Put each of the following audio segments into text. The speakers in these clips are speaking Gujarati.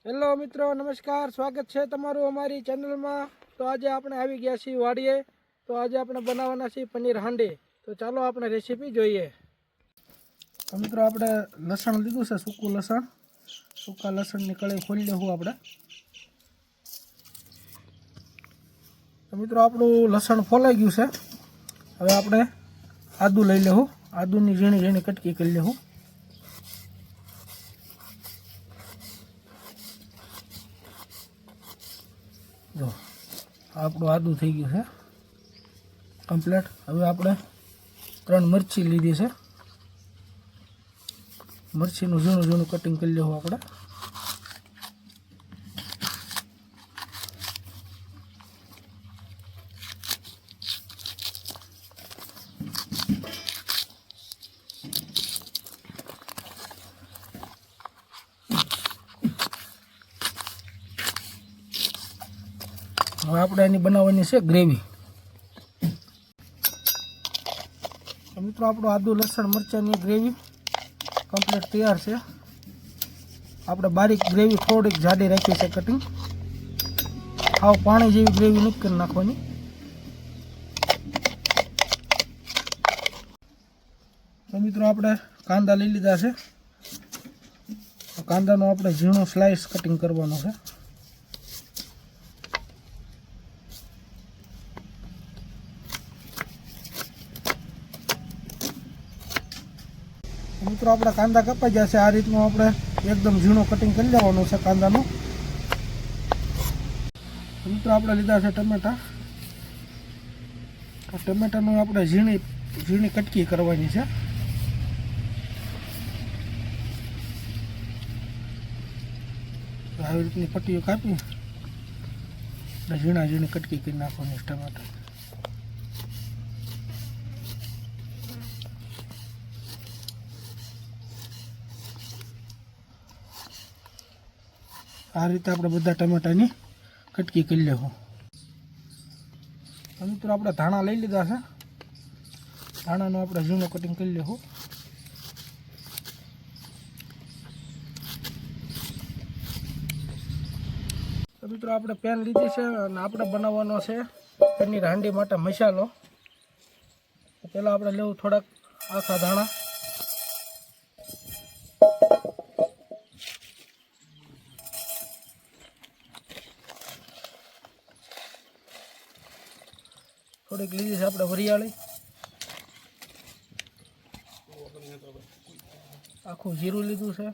હેલો મિત્રો, નમસ્કાર. સ્વાગત છે તમારું અમારી ચેનલમાં. તો આજે આપણે આવી ગયા છીએ વાડીએ. તો આજે આપણે બનાવવાના છીએ પનીર હાંડી. તો ચાલો આપણે રેસીપી જોઈએ. તો મિત્રો આપણે લસણ લીધું છે, સૂકું લસણ. સૂકા લસણની કળી ખોલી લેવું આપણે. તો મિત્રો આપણું લસણ ફોલાઈ ગયું છે. હવે આપણે આદું લઈ લેવું. આદુની ઝીણી ઝીણી કટકી કરી લેવું. જો આપણું આદું થઈ ગયું છે કમ્પ્લીટ. હવે આપણે 3 મરચી લીધી છે. મરચીનું ઝીણું ઝીણું કટિંગ કરી લેવું આપણે. હવે આપણે એની બનાવવાની છે ગ્રેવી. મિત્રો આપણું આદુ લસણ મરચાંની ગ્રેવી કમ્પ્લીટ તૈયાર છે. આપણે બારીક ગ્રેવી થોડીક જાડી રાખી છે કટિંગ. આવ પાણી જેવી ગ્રેવી નથી કરી નાખવાની. તો મિત્રો આપણે કાંદા લઈ લીધા છે. કાંદાનું આપણે ઝીણું સ્લાઇસ કટિંગ કરવાનું છે. મિત્રો આપણા કાંદા કપાઈ જશે. આ રીતનું આપણે એકદમ ઝીણું કટિંગ કરી લેવાનું છે કાંદાનું. મિત્રો આપણે લીધા છે ટમેટા. ટમેટાનું આપણે ઝીણી ઝીણી કટકી કરવાની છે. આવી રીતની પટ્ટીઓ કાપી ઝીણા ઝીણી કટકી કરી નાખવાની ટમેટા. આ રીતે આપણે બધા ટમેટાની કટકી કરી લેવું. મિત્રો આપણે ધાણા લઈ લીધા છે. ધાણાનું આપણે ઝીણું કટિંગ કરી લેવું. તો મિત્રો આપણે પેન લીધી છે અને આપણે બનાવવાનો છે પનીર હાંડી માટે મસાલો. પહેલાં આપણે લેવું થોડાક આખા ધાણા. થોડીક લીધી છે આપણે વરિયાળી. આખું જીરું લીધું છે.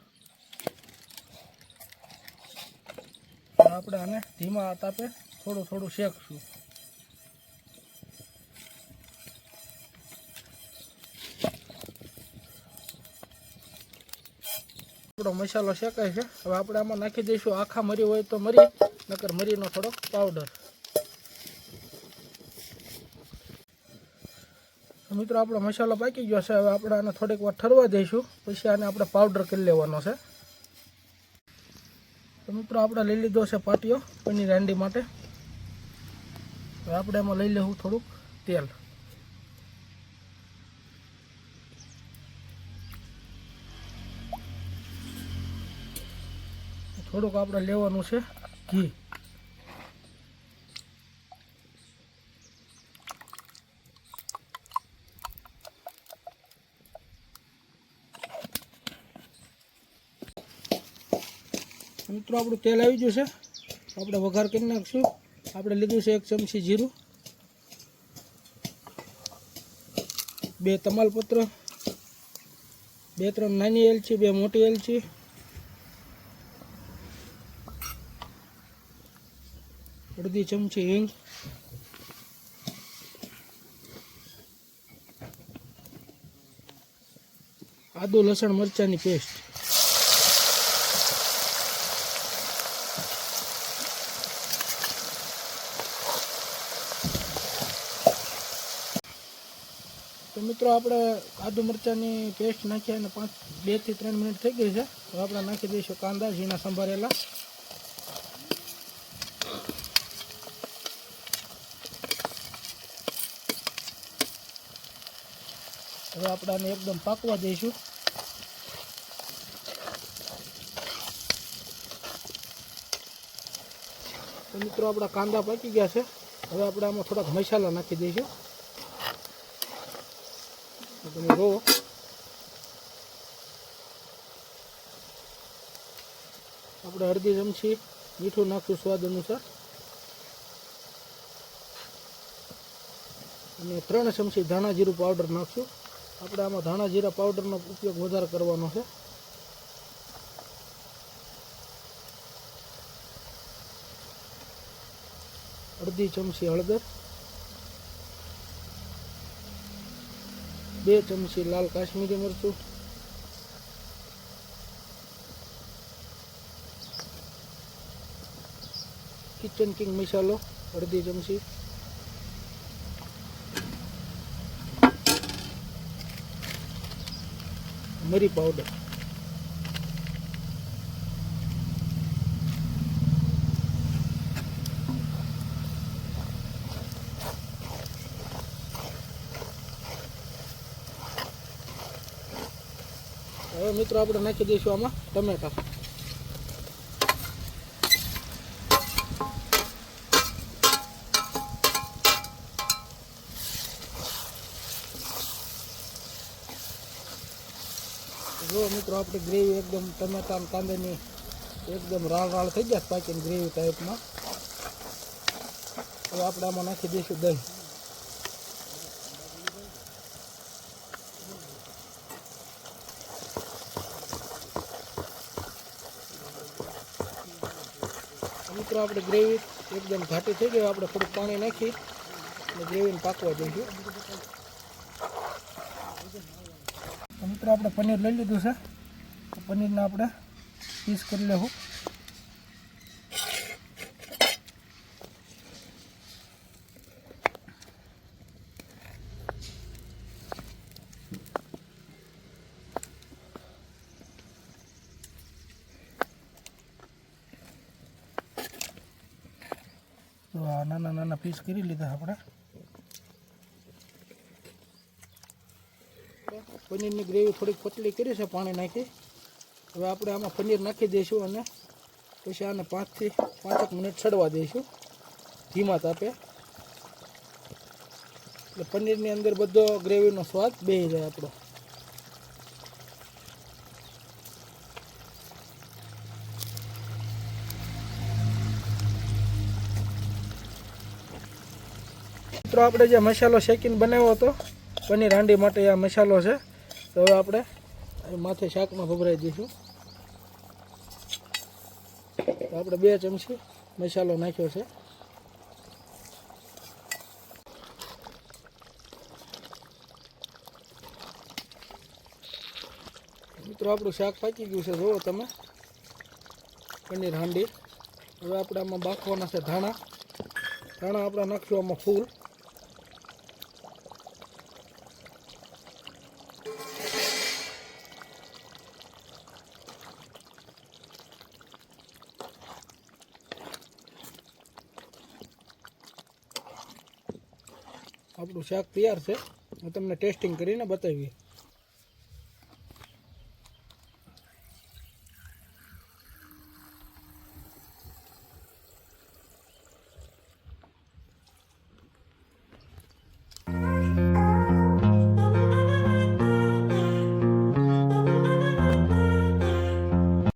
આપણે આને ધીમા તાપે થોડું થોડું શેકશું. આપણો મસાલો શેકાય છે. હવે આપણે આમાં નાખી દઈશું આખા મરી હોય તો મરી, નકર મરીનો થોડોક પાવડર. મિત્રો આપણો મસાલો પાકી ગયો છે. હવે આપણે આને થોડીક વાર ઠરવા દઈશું, પછી આને આપણે પાવડર કરી લેવાનો છે. તો મિત્રો આપણે લઈ લીધો છે પાટિયો પનીર હાંડી માટે. હવે આપણે એમાં લઈ લેવું થોડુંક તેલ. થોડુંક આપણે લેવાનું છે ઘી. મિત્રો આપણું તેલ આવી ગયું છે. આપણે વઘાર કરી નાખશું. આપણે લીધું છે 1 ચમચી જીરું, 2 તમાલપત્ર, 2-3 નાની એલચી, 2 મોટી એલચી, અડધી ચમચી હિંગ, આદુ લસણ મરચાંની પેસ્ટ. તો મિત્રો આપણે આદુ મરચાંની પેસ્ટ નાખી અને 2 થી 3 મિનિટ થઈ ગઈ છે. તો આપણે નાખી દઈશું કાંદા ઝીણા સંભારેલા. હવે આપણે આને એકદમ પાકવા દઈશું. તો મિત્રો આપણા કાંદા પાકી ગયા છે. હવે આપણે આમાં થોડાક મસાલા નાખી દઈશું. તમે રો આપણે અડધી ચમચી મીઠું નાખશું સ્વાદ અનુસાર અને 3 ચમચી ધાણા જીરું પાવડર નાખશું. આપણે આમાં ધાણા જીરા પાવડરનો ઉપયોગ વધારે કરવાનો છે. અડધી ચમચી હળદર, 2 ચમચી લાલ કાશ્મીરી મરચું, કિચન કિંગ મસાલો અડધી ચમચી, મરી પાવડર, હવે મિત્રો આપણે નાખી દઈશું આમાં ટમેટા. જો મિત્રો આપણે ગ્રેવી એકદમ ટમેટા અને કાંદાની એકદમ રાળ થઈ ગયા પાકીને ગ્રેવી ટાઈપમાં. હવે આપણે આમાં નાખી દઈશું દહીં. મિત્રો આપણે ગ્રેવી એકદમ ઘાટી થઈ ગઈ. આપણે થોડુંક પાણી નાખી અને ગ્રેવીને પાકવા દઈશું. મિત્રો આપણે પનીર લઈ લીધું છે. પનીરને આપણે પીસ કરી લેવું. તો આ નાના નાના પીસ કરી લીધા આપણે. પનીરની ગ્રેવી થોડીક પતલી કરી છે પાણી નાખી. હવે આપણે આમાં પનીર નાખી દઈશું અને પછી આને 5 થી 5 મિનિટ ચડવા દઈશું ધીમા તાપે. એટલે પનીરની અંદર બધો ગ્રેવીનો સ્વાદ બેસી જાય આપણો. મિત્રો આપણે જે મસાલો શેકીને બનાવ્યો હતો પનીર હાંડી માટે આ મસાલો છે. તો હવે આપણે માથે શાકમાં ભભરાઈ દઈશું. તો આપણે 2 ચમચી મસાલો નાખ્યો છે. મિત્રો આપણું શાક પાકી ગયું છે જુઓ તમે, પનીર હાંડી. હવે આપણે આમાં બાફવાના છે ધાણા. આપણે નાખશું આમાં ફૂલ. આપણું શાક તૈયાર છે. હું તમને ટેસ્ટિંગ કરીને બતાવીએ.